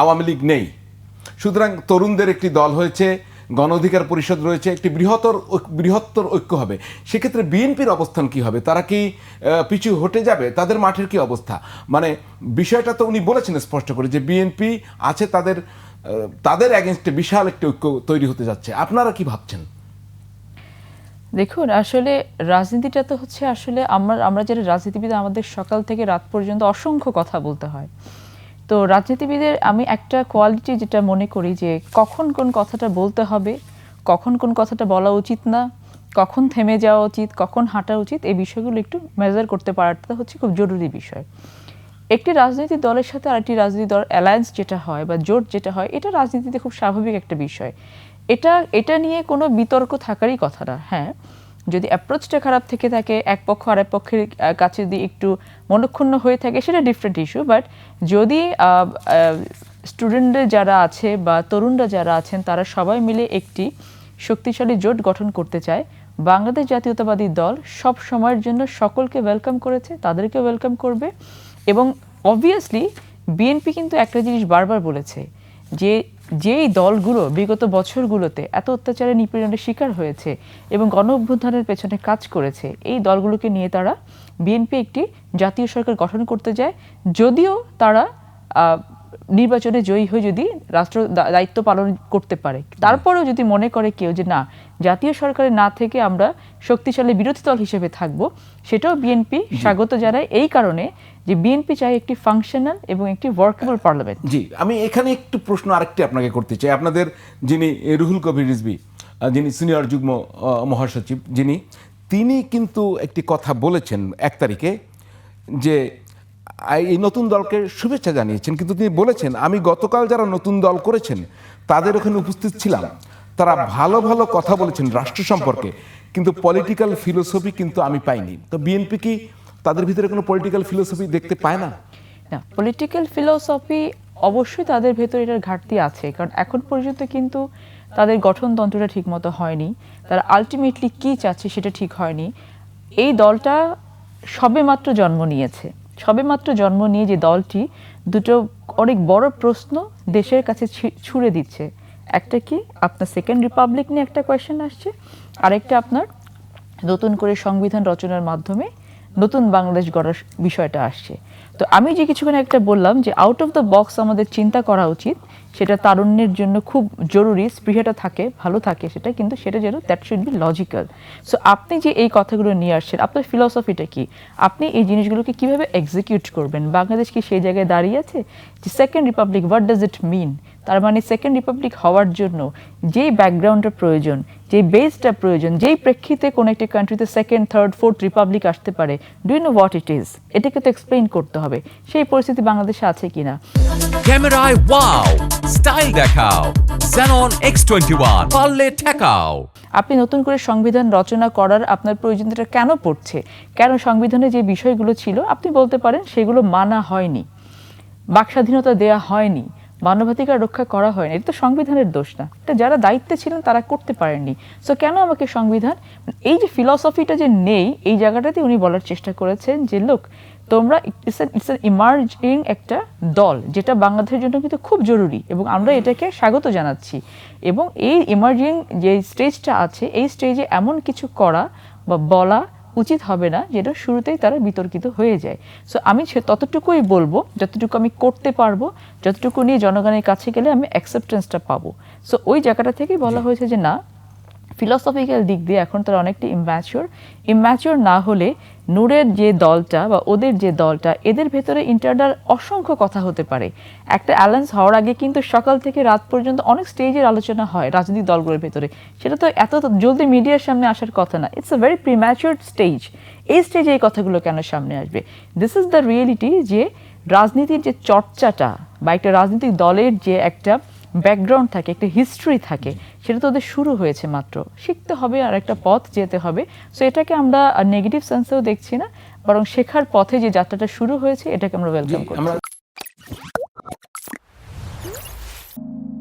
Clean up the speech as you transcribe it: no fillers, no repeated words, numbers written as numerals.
আওয়ামী লীগ নেই, সুতরাং তরুণদের একটি দল হয়েছে, গণ অধিকার পরিষদ রয়েছে, একটি বৃহত্তর ঐক্য হবে। সেক্ষেত্রে বিএনপির অবস্থান কি হবে? তারা কি পিছু হটে যাবে? তাদের মাঠের কি অবস্থা? মানে বিষয়টা তো উনি বলেছেন স্পষ্ট করে যে বিএনপি আছে, তাদের অ্যাগেনস্টে বিশাল একটি ঐক্য তৈরি হতে যাচ্ছে। আপনারা কি ভাবছেন? দেখুন, আসলে রাজনীতিটা তো হচ্ছে আসলে আমরা যারা রাজনীতিবিদ, আমাদের সকাল থেকে রাত পর্যন্ত অসংখ্য কথা বলতে হয়। তো রাজনীতিবিদের আমি একটা কোয়ালিটি যেটা মনে করি যে কখন কোন কথাটা বলতে হবে, কখন কোন কথাটা বলা উচিত না, কখন থেমে যাওয়া উচিত, কখন হাঁটা উচিত, এই বিষয়গুলো একটু মেজার করতে পারাটা হচ্ছে খুব জরুরি বিষয়। একটি রাজনৈতিক দলের সাথে আরেকটি রাজনৈতিক দল অ্যালায়েন্স যেটা হয় বা জোট যেটা হয়, এটা রাজনীতিতে খুব স্বাভাবিক একটা বিষয়। এটা নিয়ে কোনো বিতর্ক থাকারই কথা না। হ্যাঁ, যদি অ্যাপ্রোচটা খারাপ থেকে থাকে, এক পক্ষ আরেক পক্ষের কাছে দিয়ে একটু মনক্ষুণ্ণ হয়ে থাকে, সেটা ডিফারেন্ট ইস্যু। বাট যদি স্টুডেন্টদের যারা আছে বা তরুণরা যারা আছেন, তারা সবাই মিলে একটি শক্তিশালী জোট গঠন করতে চায়, বাংলাদেশ জাতীয়তাবাদী দল সব সময়ের জন্য সকলকে ওয়েলকাম করেছে, তাদেরকে ওয়েলকাম করবে। এবং অবভিয়াসলি বিএনপি কিন্তু একটা জিনিস বারবার বলেছে যে যেই দলগুলো বিগত বছরগুলোতে এত অত্যাচারে নিপীড়নের শিকার হয়েছে এবং গণ অভ্যুত্থানের পেছনে কাজ করেছে, এই দলগুলোকে নিয়ে তারা বিএনপি একটি জাতীয় সরকার গঠন করতে যায়। যদিও তারা নির্বাচনে জয়ী হয়ে যদি রাষ্ট্র দায়িত্ব পালন করতে পারে, তারপরেও যদি মনে করে কেউ যে না, জাতীয় সরকারে না থেকে আমরা শক্তিশালী বিরোধী দল হিসেবে থাকব, সেটাও বিএনপি স্বাগত জানায়। এই কারণে যে বিএনপি চাই একটি ফাংশনাল এবং একটি ওয়ার্কেবল পার্লামেন্ট। জি, আমি এখানে একটু প্রশ্ন আরেকটি আপনাকে করতে চাই। আপনাদের যিনি রুহুল কবির রিজভী, যিনি সিনিয়র যুগ্ম মহাসচিব, তিনি কিন্তু একটি কথা বলেছেন 1 তারিখে যে এই নতুন দলকে শুভেচ্ছা জানিয়েছেন, কিন্তু তিনি বলেছেন আমি গতকাল যারা নতুন দল করেছেন তাদের ওখানে উপস্থিত ছিলাম, তারা ভালো ভালো কথা বলেছেন রাষ্ট্র সম্পর্কে, কিন্তু পলিটিক্যাল ফিলোসফি কিন্তু আমি পাইনি। তো বিএনপি কি তাদের ভিতরে কোনো পলিটিক্যাল ফিলোসফি দেখতে পায় না? না, পলিটিক্যাল ফিলোসফি অবশ্যই তাদের ভেতরে এটার ঘাটতি আছে, কারণ এখন পর্যন্ত কিন্তু তাদের গঠনতন্ত্রটা ঠিকমতো হয়নি। তারা আলটিমেটলি কী চাচ্ছে সেটা ঠিক হয়নি। এই দলটা সবেমাত্র জন্ম নিয়েছে। সবেমাত্র জন্ম নিয়ে যে দলটি দুটো অনেক বড় প্রশ্ন দেশের কাছে ছুড়ে দিচ্ছে। একটা কি, আপনার সেকেন্ড রিপাবলিক নিয়ে একটা কোয়েশ্চেন আসছে, আরেকটা আপনার নতুন করে সংবিধান রচনার মাধ্যমে নতুন বাংলাদেশ গড়ার বিষয়টা আসছে। তো আমি যে কিছুক্ষণ একটা বললাম যে আউট অফ দ্য বক্স আমাদের চিন্তা করা উচিত, সেটা তারুণ্যের জন্য খুব জরুরি, স্পৃহাটা থাকে, ভালো থাকে সেটা, কিন্তু সেটা যেন that should be logical. So আপনি যে এই কথাগুলো নিয়ে আসছেন, আপনার ফিলসফিটা কি, আপনি এই জিনিসগুলোকে কিভাবে এক্সিকিউট করবেন? বাংলাদেশ কি সেই জায়গায় দাঁড়িয়ে আছে যে second republic, what does it mean? তার মানে সেকেন্ড রিপাবলিক হওয়ার জন্য যেই ব্যাকগ্রাউন্ডটা প্রয়োজন, যেই বেসটা প্রয়োজন, যেই প্রেক্ষিতে কোনো একটি কান্ট্রিতে সেকেন্ড, থার্ড, ফোর্থ রিপাবলিক আসতে পারে, do you know what it is? এটাকে তো এক্সপ্লেইন করতে হবে। সেই পরিস্থিতি বাংলাদেশে আছে কিনা। ক্যামেরায় ওয়াও, স্টাইল দেখাও, Xenon X21 পারলে ঠেকাও। আপনি নতুন করে সংবিধান রচনা করার আপনার প্রয়োজনীয়তা কেন পড়ছে? কেন সংবিধানে যে বিষয়গুলো ছিল আপনি বলতে পারেন সেগুলো মানা হয়নি, বাক স্বাধীনতা দেয়া হয়নি, মানবাধিকার রক্ষা করা হয়নি, এটা তো সংবিধানের দোষ না, এটা যারা দায়িত্বে ছিলেন তারা করতে পারেননি। সো কেন আমাকে সংবিধান, এই যে ফিলসফিটা যে নেই, এই জায়গাটাতে উনি বলার চেষ্টা করেছেন যে লোক, তোমরা ইটস অ্যান ইমার্জিং একটা দল, যেটা বাংলাদেশের জন্য কিন্তু খুব জরুরি এবং আমরা এটাকে স্বাগত জানাচ্ছি। এবং এই ইমার্জিং যে স্টেজটা আছে, এই স্টেজে এমন কিছু করা বা বলা উচিত হবে না যেটা শুরুতেই তারা বিতর্কিত হয়ে যায়। সো আমি ততটুকুই বলবো যতটুকু আমি করতে পারবো, যতটুকু নিয়ে জনগণের কাছে গেলে আমি অ্যাকসেপ্টেন্সটা পাবো। সো ওই জায়গাটা থেকেই বলা হয়েছে যে না, ফিলসফিক্যাল দিক দিয়ে এখন তারা অনেকটা ইম্যাচিওর না হলে নূরের যে দলটা বা ওদের যে দলটা, এদের ভেতরে ইন্টারনাল অসংখ্য কথা হতে পারে। একটা অ্যালায়েন্স হওয়ার আগে কিন্তু সকাল থেকে রাত পর্যন্ত অনেক স্টেজের আলোচনা হয় রাজনৈতিক দলগুলোর ভেতরে, সেটা তো এত জলদি মিডিয়ার সামনে আসার কথা না। It's a very premature stage. এই স্টেজে এই কথাগুলো কেন সামনে আসবে? দিস ইজ দ্য রিয়েলিটি, যে রাজনীতির যে চর্চাটা বা একটা রাজনৈতিক দলের যে একটা ব্যাকগ্রাউন্ড থাকে, একটা হিস্ট্রি থাকে, সেটা তো ওদের শুরু হয়েছে মাত্র, শিখতে হবে আর একটা পথ যেতে হবে। সো এটাকে আমরা নেগেটিভ সেন্সেও দেখছি না, বরং শেখার পথে যে যাত্রাটা শুরু হয়েছে এটাকে আমরা ওয়েলকাম করছি।